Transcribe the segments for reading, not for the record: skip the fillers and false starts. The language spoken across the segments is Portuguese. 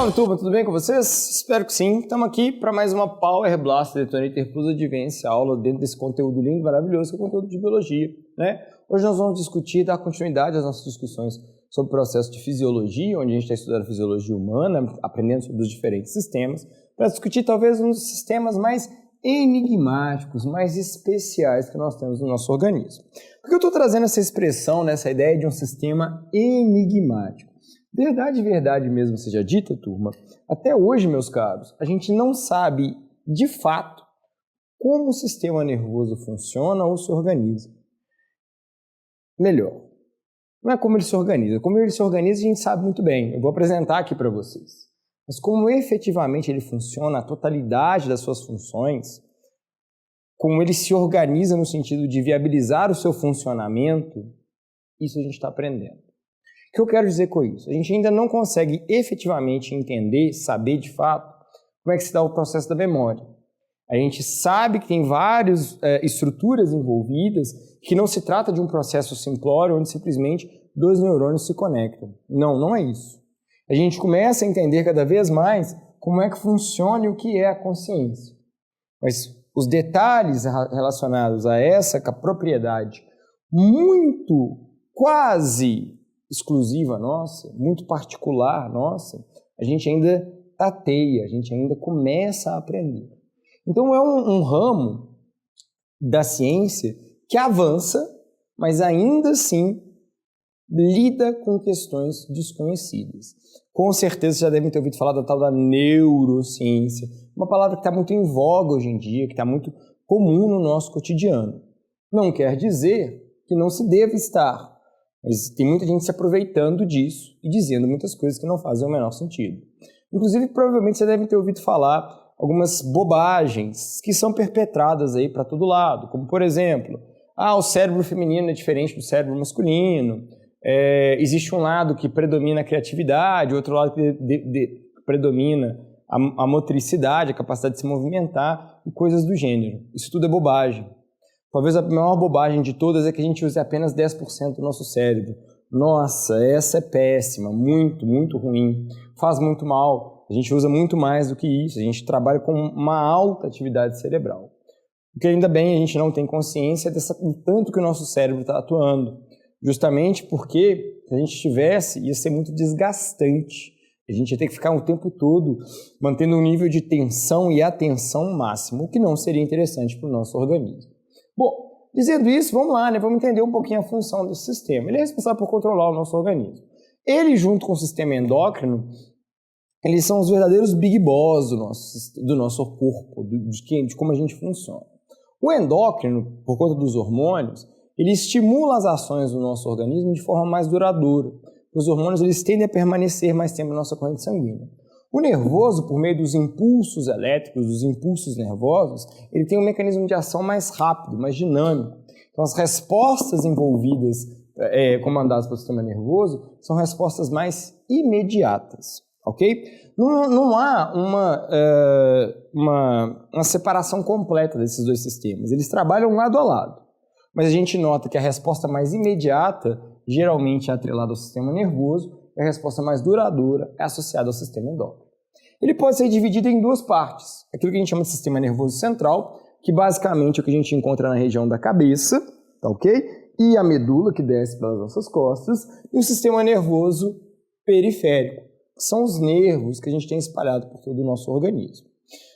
Salve turma, tudo bem com vocês? Espero que sim. Estamos aqui para mais uma Power Blast Detonator Plus Advanced aula dentro desse conteúdo lindo, maravilhoso, que é o conteúdo de biologia, né? Hoje nós vamos discutir, dar continuidade às nossas discussões sobre o processo de fisiologia, onde a gente está estudando a fisiologia humana, aprendendo sobre os diferentes sistemas, para discutir talvez um dos sistemas mais enigmáticos, mais especiais que nós temos no nosso organismo. Por que eu estou trazendo essa expressão, né, essa ideia de um sistema enigmático? Verdade mesmo seja dita, turma, até hoje, meus caros, a gente não sabe, de fato, como o sistema nervoso funciona ou se organiza. Melhor, não é como ele se organiza. Como ele se organiza, a gente sabe muito bem. Eu vou apresentar aqui para vocês. Mas como efetivamente ele funciona, a totalidade das suas funções, como ele se organiza no sentido de viabilizar o seu funcionamento, isso a gente está aprendendo. O que eu quero dizer com isso? A gente ainda não consegue efetivamente entender, saber de fato, como é que se dá o processo da memória. A gente sabe que tem várias estruturas envolvidas, que não se trata de um processo simplório, onde simplesmente dois neurônios se conectam. Não é isso. A gente começa a entender cada vez mais como é que funciona e o que é a consciência. Mas os detalhes relacionados a essa propriedade muito, quase exclusiva nossa, muito particular nossa, a gente ainda tateia, a gente ainda começa a aprender. Então é um ramo da ciência que avança, mas ainda assim lida com questões desconhecidas. Com certeza vocês já devem ter ouvido falar da tal da neurociência, uma palavra que está muito em voga hoje em dia, que está muito comum no nosso cotidiano. Não quer dizer que não se deva estar, mas tem muita gente se aproveitando disso e dizendo muitas coisas que não fazem o menor sentido. Inclusive, provavelmente você deve ter ouvido falar algumas bobagens que são perpetradas aí para todo lado, como por exemplo, o cérebro feminino é diferente do cérebro masculino, existe um lado que predomina a criatividade, outro lado que predomina a motricidade, a capacidade de se movimentar e coisas do gênero. Isso tudo é bobagem. Talvez a maior bobagem de todas é que a gente use apenas 10% do nosso cérebro. Nossa, essa é péssima, muito ruim, faz muito mal. A gente usa muito mais do que isso, a gente trabalha com uma alta atividade cerebral. Porque ainda bem a gente não tem consciência do tanto que o nosso cérebro está atuando. Justamente porque, se a gente tivesse, ia ser muito desgastante. A gente ia ter que ficar o tempo todo mantendo um nível de tensão e atenção máximo, o que não seria interessante para o nosso organismo. Bom, dizendo isso, vamos lá, né? Vamos entender um pouquinho a função desse sistema. Ele é responsável por controlar o nosso organismo. Ele, junto com o sistema endócrino, eles são os verdadeiros big boss do nosso corpo, de como a gente funciona. O endócrino, por conta dos hormônios, ele estimula as ações do nosso organismo de forma mais duradoura. Os hormônios eles tendem a permanecer mais tempo na nossa corrente sanguínea. O nervoso, por meio dos impulsos elétricos, dos impulsos nervosos, ele tem um mecanismo de ação mais rápido, mais dinâmico. Então, as respostas envolvidas, comandadas pelo sistema nervoso, são respostas mais imediatas, ok? Não há uma separação completa desses dois sistemas. Eles trabalham lado a lado. Mas a gente nota que a resposta mais imediata, geralmente é atrelada ao sistema nervoso, e a resposta mais duradoura é associada ao sistema endócrino. Ele pode ser dividido em duas partes. Aquilo que a gente chama de sistema nervoso central, que basicamente é o que a gente encontra na região da cabeça, tá ok? E a medula, que desce pelas nossas costas, e o sistema nervoso periférico, que são os nervos que a gente tem espalhado por todo o nosso organismo.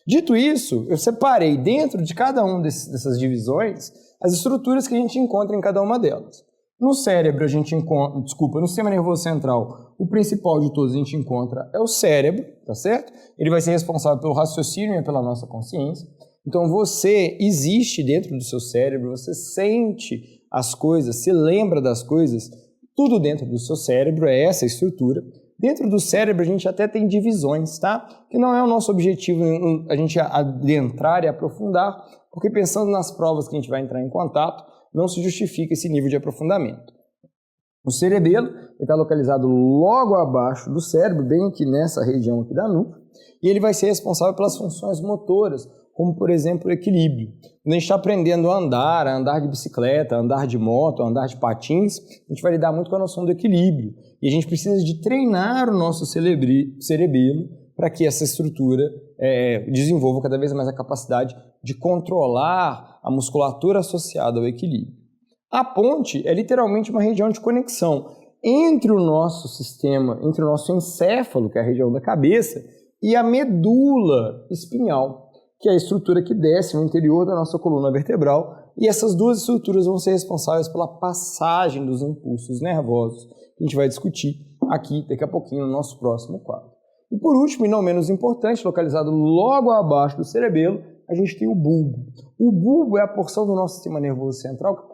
Dito isso, eu separei dentro de cada uma dessas divisões as estruturas que a gente encontra em cada uma delas. No cérebro a gente encontra, no sistema nervoso central, o principal de todos a gente encontra é o cérebro, tá certo? Ele vai ser responsável pelo raciocínio e pela nossa consciência. Então você existe dentro do seu cérebro, você sente as coisas, se lembra das coisas, tudo dentro do seu cérebro, é essa a estrutura. Dentro do cérebro a gente até tem divisões, tá? Que não é o nosso objetivo a gente adentrar e aprofundar, porque pensando nas provas que a gente vai entrar em contato, não se justifica esse nível de aprofundamento. O cerebelo está localizado logo abaixo do cérebro, bem aqui nessa região aqui da nuca, e ele vai ser responsável pelas funções motoras, como, por exemplo, o equilíbrio. Quando a gente está aprendendo a andar de bicicleta, a andar de moto, a andar de patins, a gente vai lidar muito com a noção do equilíbrio. E a gente precisa de treinar o nosso cerebelo para que essa estrutura desenvolva cada vez mais a capacidade de controlar a musculatura associada ao equilíbrio. A ponte é literalmente uma região de conexão entre o nosso sistema, entre o nosso encéfalo, que é a região da cabeça, e a medula espinhal, que é a estrutura que desce no interior da nossa coluna vertebral, e essas duas estruturas vão ser responsáveis pela passagem dos impulsos nervosos, que a gente vai discutir aqui daqui a pouquinho no nosso próximo quadro. E por último, e não menos importante, localizado logo abaixo do cerebelo, a gente tem o bulbo. O bulbo é a porção do nosso sistema nervoso central que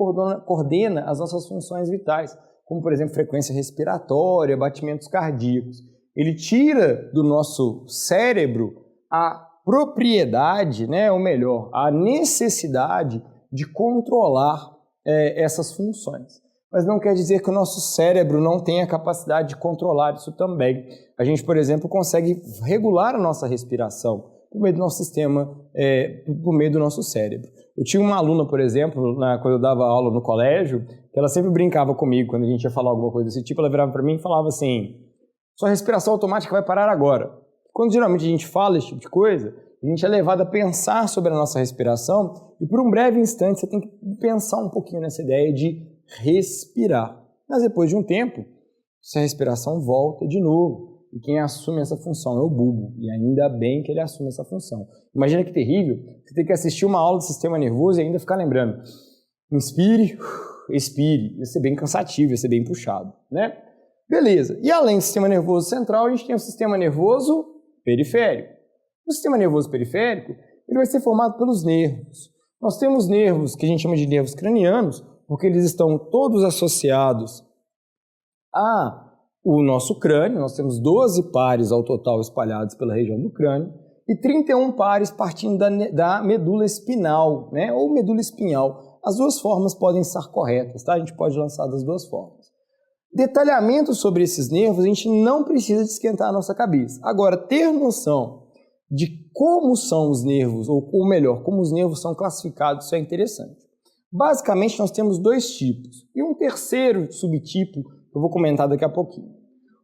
coordena as nossas funções vitais, como, por exemplo, frequência respiratória, batimentos cardíacos. Ele tira do nosso cérebro a propriedade, ou melhor, a necessidade de controlar essas funções. Mas não quer dizer que o nosso cérebro não tenha a capacidade de controlar isso também. A gente, por exemplo, consegue regular a nossa respiração por meio do nosso sistema, por meio do nosso cérebro. Eu tinha uma aluna, por exemplo, quando eu dava aula no colégio, que ela sempre brincava comigo quando a gente ia falar alguma coisa desse tipo, ela virava para mim e falava assim: sua respiração automática vai parar agora. Quando geralmente a gente fala esse tipo de coisa, a gente é levado a pensar sobre a nossa respiração e por um breve instante você tem que pensar um pouquinho nessa ideia de respirar. Mas depois de um tempo, essa respiração volta de novo. E quem assume essa função é o bulbo. E ainda bem que ele assume essa função. Imagina que terrível você ter que assistir uma aula do sistema nervoso e ainda ficar lembrando. Inspire, expire. Ia ser bem cansativo, ia ser bem puxado, né? Beleza. E além do sistema nervoso central, a gente tem o sistema nervoso periférico. O sistema nervoso periférico ele vai ser formado pelos nervos. Nós temos nervos que a gente chama de nervos cranianos, porque eles estão todos associados ao nosso crânio. Nós temos 12 pares ao total espalhados pela região do crânio e 31 pares partindo da medula espinal, ou medula espinhal. As duas formas podem estar corretas, tá? A gente pode lançar das duas formas. Detalhamento sobre esses nervos, a gente não precisa de esquentar a nossa cabeça. Agora, ter noção de como são os nervos, ou melhor, como os nervos são classificados, isso é interessante. Basicamente, nós temos dois tipos e um terceiro subtipo que eu vou comentar daqui a pouquinho.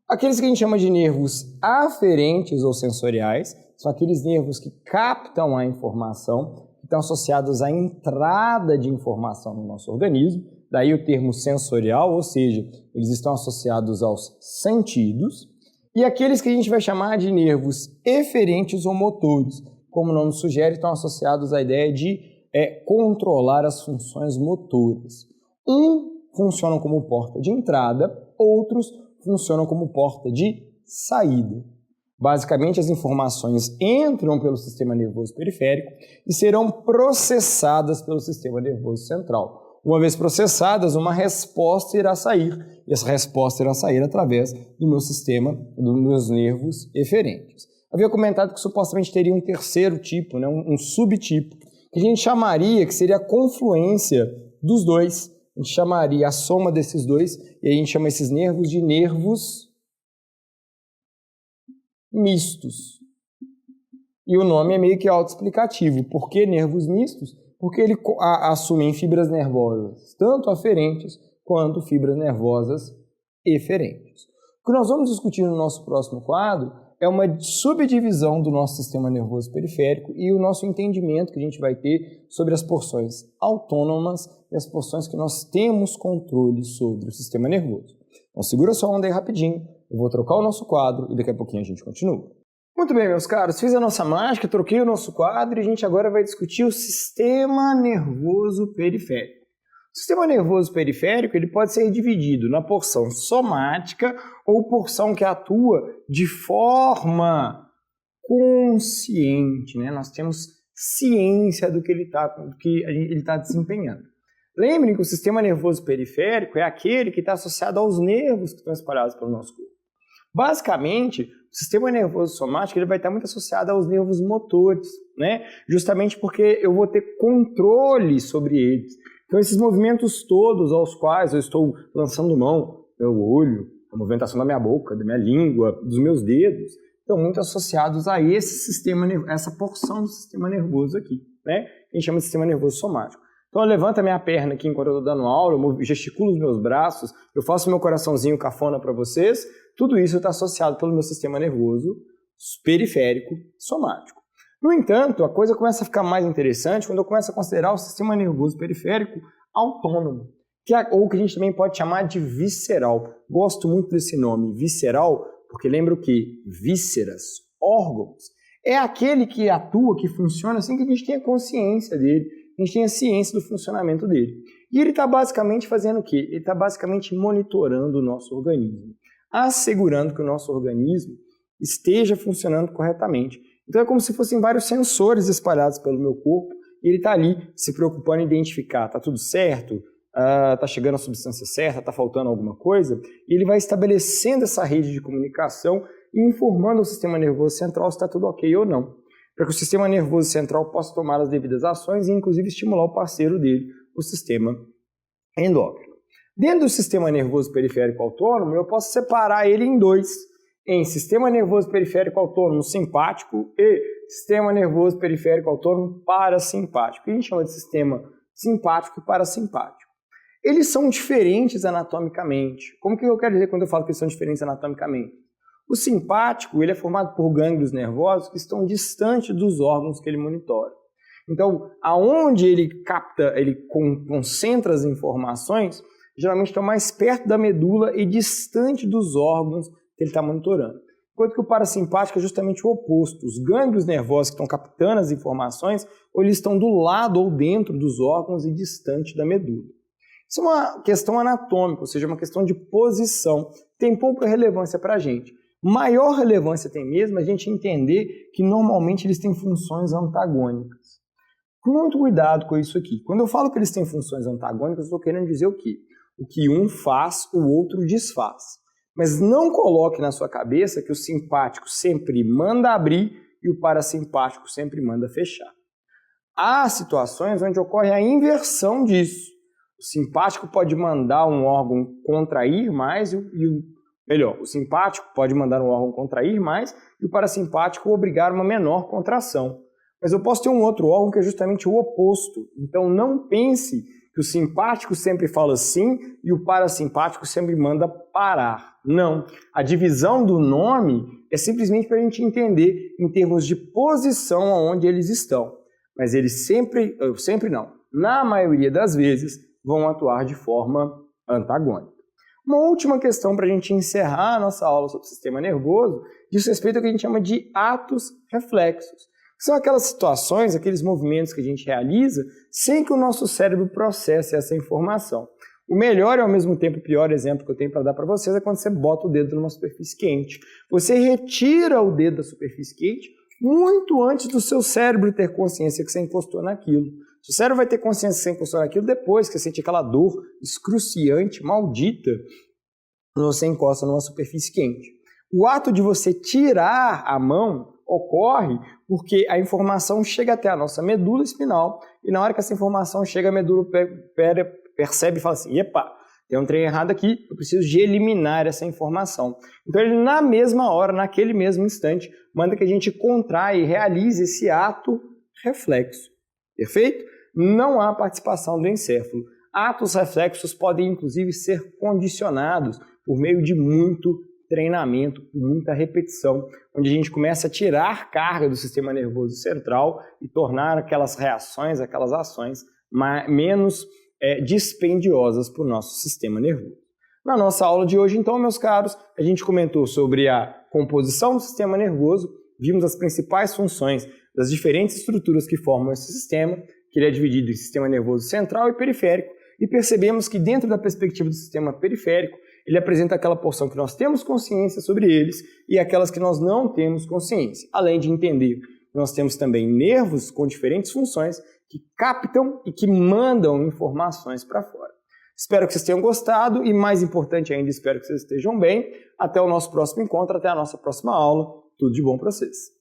Aqueles que a gente chama de nervos aferentes ou sensoriais, são aqueles nervos que captam a informação, que estão associados à entrada de informação no nosso organismo, daí o termo sensorial, ou seja, eles estão associados aos sentidos, e aqueles que a gente vai chamar de nervos eferentes ou motores, como o nome sugere, estão associados à ideia de controlar as funções motoras. Funcionam como porta de entrada, outros funcionam como porta de saída. Basicamente, as informações entram pelo sistema nervoso periférico e serão processadas pelo sistema nervoso central. Uma vez processadas, uma resposta irá sair, e essa resposta irá sair através do meu sistema, dos meus nervos eferentes. Havia comentado que supostamente teria um terceiro tipo, um subtipo, que a gente chamaria, que seria a confluência dos dois. A gente chamaria a soma desses dois, e a gente chama esses nervos de nervos mistos. E o nome é meio que autoexplicativo. Por que nervos mistos? Porque ele assume fibras nervosas, tanto aferentes quanto fibras nervosas eferentes. O que nós vamos discutir no nosso próximo quadro é uma subdivisão do nosso sistema nervoso periférico e o nosso entendimento que a gente vai ter sobre as porções autônomas e as porções que nós temos controle sobre o sistema nervoso. Então segura sua onda aí rapidinho, eu vou trocar o nosso quadro e daqui a pouquinho a gente continua. Muito bem, meus caros, fiz a nossa mágica, troquei o nosso quadro e a gente agora vai discutir o sistema nervoso periférico. O sistema nervoso periférico ele pode ser dividido na porção somática ou porção que atua de forma consciente, Nós temos ciência do que ele está desempenhando. Lembrem que o sistema nervoso periférico é aquele que está associado aos nervos que estão espalhados pelo nosso corpo. Basicamente, o sistema nervoso somático ele vai estar muito associado aos nervos motores, Justamente porque eu vou ter controle sobre eles. Então, esses movimentos todos aos quais eu estou lançando mão, meu olho, a movimentação da minha boca, da minha língua, dos meus dedos, estão muito associados a esse sistema, essa porção do sistema nervoso aqui, né? Que a gente chama de sistema nervoso somático. Então eu levanto a minha perna aqui enquanto eu estou dando aula, eu gesticulo os meus braços, eu faço meu coraçãozinho cafona para vocês, tudo isso está associado pelo meu sistema nervoso periférico somático. No entanto, a coisa começa a ficar mais interessante quando eu começo a considerar o sistema nervoso periférico autônomo, ou que a gente também pode chamar de visceral. Gosto muito desse nome, visceral, porque lembra o quê? Vísceras, órgãos. É aquele que atua, que funciona sem que a gente tenha consciência dele, a gente tenha ciência do funcionamento dele. E ele está basicamente fazendo o quê? Ele está basicamente monitorando o nosso organismo, assegurando que o nosso organismo esteja funcionando corretamente. Então é como se fossem vários sensores espalhados pelo meu corpo e ele está ali se preocupando em identificar, está tudo certo, está chegando a substância certa, está faltando alguma coisa, e ele vai estabelecendo essa rede de comunicação e informando o sistema nervoso central se está tudo ok ou não, para que o sistema nervoso central possa tomar as devidas ações e inclusive estimular o parceiro dele, o sistema endócrino. Dentro do sistema nervoso periférico autônomo, eu posso separar ele em dois, em sistema nervoso periférico autônomo simpático e sistema nervoso periférico autônomo parasimpático, que a gente chama de sistema simpático e parasimpático. Eles são diferentes anatomicamente. Como que eu quero dizer quando eu falo que eles são diferentes anatomicamente? O simpático ele é formado por gânglios nervosos que estão distantes dos órgãos que ele monitora. Então, aonde ele capta, ele concentra as informações, geralmente estão mais perto da medula e distante dos órgãos que ele está monitorando. Enquanto que o parasimpático é justamente o oposto. Os gânglios nervosos que estão captando as informações, ou eles estão do lado ou dentro dos órgãos e distante da medula. Isso é uma questão anatômica, ou seja, uma questão de posição. Tem pouca relevância para a gente. Maior relevância tem mesmo a gente entender que normalmente eles têm funções antagônicas. Com muito cuidado com isso aqui. Quando eu falo que eles têm funções antagônicas, eu estou querendo dizer o quê? O que um faz, o outro desfaz. Mas não coloque na sua cabeça que o simpático sempre manda abrir e o parasimpático sempre manda fechar. Há situações onde ocorre a inversão disso. O simpático pode mandar um órgão contrair mais o simpático pode mandar um órgão contrair mais e o parasimpático obrigar uma menor contração. Mas eu posso ter um outro órgão que é justamente o oposto. Então não pense que o simpático sempre fala sim e o parasimpático sempre manda parar. Não. A divisão do nome é simplesmente para a gente entender em termos de posição aonde eles estão. Mas eles sempre não, na maioria das vezes, vão atuar de forma antagônica. Uma última questão para a gente encerrar a nossa aula sobre o sistema nervoso diz respeito ao que a gente chama de atos reflexos. São aquelas situações, aqueles movimentos que a gente realiza sem que o nosso cérebro processe essa informação. O melhor e ao mesmo tempo o pior exemplo que eu tenho para dar para vocês é quando você bota o dedo numa superfície quente. Você retira o dedo da superfície quente muito antes do seu cérebro ter consciência que você encostou naquilo. O cérebro vai ter consciência que você encostou naquilo depois que você sente aquela dor excruciante, maldita, quando você encosta numa superfície quente. O ato de você tirar a mão ocorre porque a informação chega até a nossa medula espinal e na hora que essa informação chega, a medula percebe e fala assim, epa, tem um trem errado aqui, eu preciso de eliminar essa informação. Então ele na mesma hora, naquele mesmo instante, manda que a gente contraia e realize esse ato reflexo. Perfeito? Não há participação do encéfalo. Atos reflexos podem inclusive ser condicionados por meio de muito treinamento, muita repetição, onde a gente começa a tirar carga do sistema nervoso central e tornar aquelas reações, aquelas ações menos dispendiosas para o nosso sistema nervoso. Na nossa aula de hoje, então, meus caros, a gente comentou sobre a composição do sistema nervoso, vimos as principais funções das diferentes estruturas que formam esse sistema, que ele é dividido em sistema nervoso central e periférico, e percebemos que dentro da perspectiva do sistema periférico, ele apresenta aquela porção que nós temos consciência sobre eles e aquelas que nós não temos consciência, além de entender que nós temos também nervos com diferentes funções que captam e que mandam informações para fora. Espero que vocês tenham gostado e, mais importante ainda, espero que vocês estejam bem. Até o nosso próximo encontro, até a nossa próxima aula. Tudo de bom para vocês.